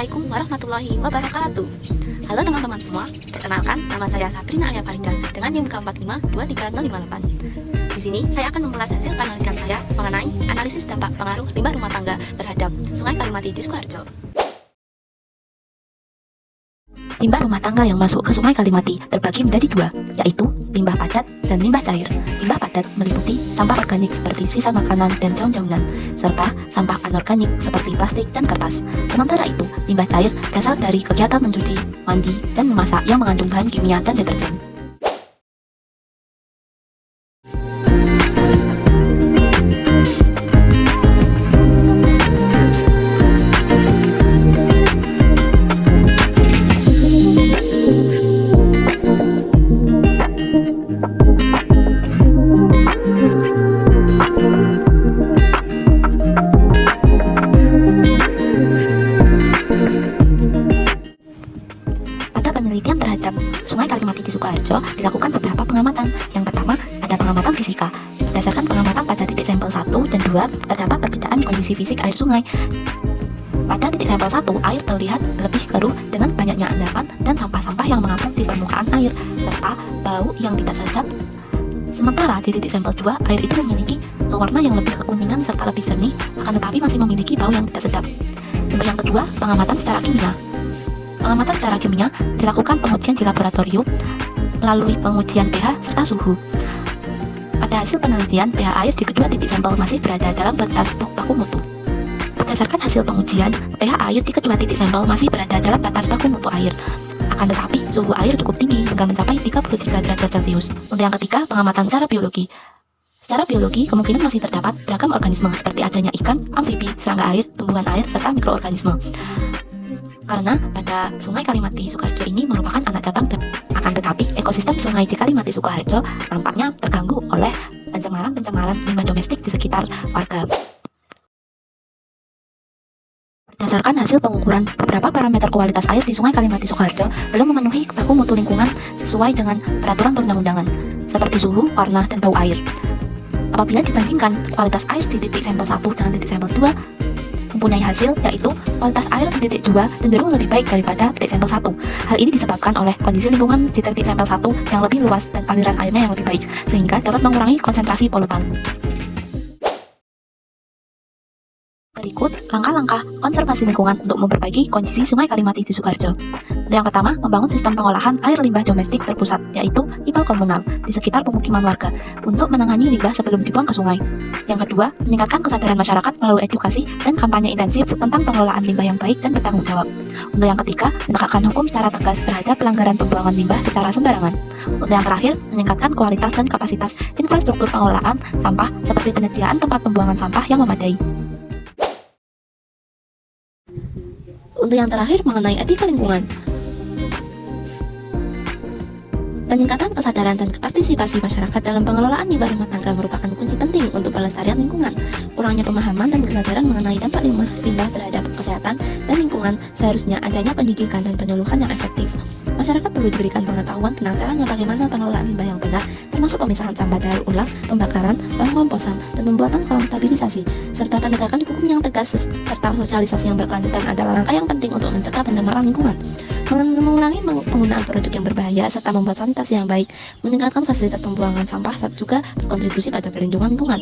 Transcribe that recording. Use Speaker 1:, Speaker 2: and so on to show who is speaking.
Speaker 1: Assalamualaikum warahmatullahi wabarakatuh. Halo teman-teman semua, perkenalkan nama saya Sabrina Alia Farinda dengan NIM K4523058. Di sini saya akan mengulas hasil penelitian saya mengenai analisis dampak pengaruh limbah rumah tangga terhadap Sungai Kalimati di Sukoharjo. Limbah rumah tangga yang masuk ke Sungai Kalimati terbagi menjadi dua, yaitu limbah padat dan limbah cair. Limbah padat meliputi sampah organik seperti sisa makanan dan daun-daunan, serta sampah anorganik seperti plastik dan kertas. Sementara itu, limbah cair berasal dari kegiatan mencuci, mandi, dan memasak yang mengandung bahan kimia dan deterjen. Penelitian terhadap Sungai Kalimati di Sukoharjo dilakukan beberapa pengamatan. Yang pertama, ada pengamatan fisika. Berdasarkan pengamatan pada titik sampel 1 dan 2, terdapat perbedaan kondisi fisik air sungai. Pada titik sampel 1, air terlihat lebih keruh dengan banyaknya endapan dan sampah-sampah yang mengapung di permukaan air, serta bau yang tidak sedap. Sementara di titik sampel 2, air itu memiliki warna yang lebih kekuningan serta lebih jernih, akan tetapi masih memiliki bau yang tidak sedap. Untuk yang kedua, pengamatan secara kimia. Pengamatan secara kimia dilakukan pengujian di laboratorium melalui pengujian pH serta suhu. Pada hasil penelitian, pH air di kedua titik sampel masih berada dalam batas baku mutu. Berdasarkan hasil pengujian, pH air di kedua titik sampel masih berada dalam batas baku mutu air. Akan tetapi, suhu air cukup tinggi hingga mencapai 33 derajat Celcius. Untuk yang ketiga, pengamatan secara biologi. Secara biologi, kemungkinan masih terdapat beragam organisme seperti adanya ikan, amfibi, serangga air, tumbuhan air, serta mikroorganisme. Karena pada Sungai Kalimati Sukoharjo ini merupakan anak cabang, akan tetapi ekosistem sungai di Kalimati Sukoharjo tampaknya terganggu oleh pencemaran limbah domestik di sekitar warga. Berdasarkan hasil pengukuran, beberapa parameter kualitas air di Sungai Kalimati Sukoharjo belum memenuhi baku mutu lingkungan sesuai dengan peraturan perundang-undangan, seperti suhu, warna, dan bau air. Apabila dibandingkan kualitas air di titik sampel 1 dengan titik sampel 2, mempunyai hasil, yaitu kualitas air di titik 2 cenderung lebih baik daripada titik sampel 1. Hal ini disebabkan oleh kondisi lingkungan di titik sampel 1 yang lebih luas dan aliran airnya yang lebih baik, sehingga dapat mengurangi konsentrasi polutan. Berikut langkah-langkah konservasi lingkungan untuk memperbaiki kondisi Sungai Kalimati di Sukoharjo. Untuk yang pertama, membangun sistem pengolahan air limbah domestik terpusat, yaitu IPAL komunal di sekitar pemukiman warga untuk menangani limbah sebelum dibuang ke sungai. Yang kedua, meningkatkan kesadaran masyarakat melalui edukasi dan kampanye intensif tentang pengelolaan limbah yang baik dan bertanggung jawab. Untuk yang ketiga, menegakkan hukum secara tegas terhadap pelanggaran pembuangan limbah secara sembarangan. Untuk yang terakhir, meningkatkan kualitas dan kapasitas infrastruktur pengelolaan sampah seperti penyediaan tempat pembuangan sampah yang memadai. Untuk yang terakhir, mengenai etika lingkungan. Peningkatan kesadaran dan partisipasi masyarakat dalam pengelolaan limbah rumah tangga merupakan kunci penting untuk pelestarian lingkungan. Kurangnya pemahaman dan kesadaran mengenai dampak limbah terhadap kesehatan dan lingkungan, seharusnya adanya pendidikan dan penyuluhan yang efektif. Masyarakat perlu diberikan pengetahuan tentang caranya bagaimana pengelolaan limbah yang benar, termasuk pemisahan sampah daur ulang, pembakaran, pengkomposan, dan pembuatan kolam stabilisasi, serta penegakan hukum yang tegas serta sosialisasi yang berkelanjutan adalah langkah yang penting untuk mencegah pencemaran lingkungan. Mengurangi penggunaan produk yang berbahaya serta membuat sanitasi yang baik, meningkatkan fasilitas pembuangan sampah serta juga berkontribusi pada perlindungan lingkungan.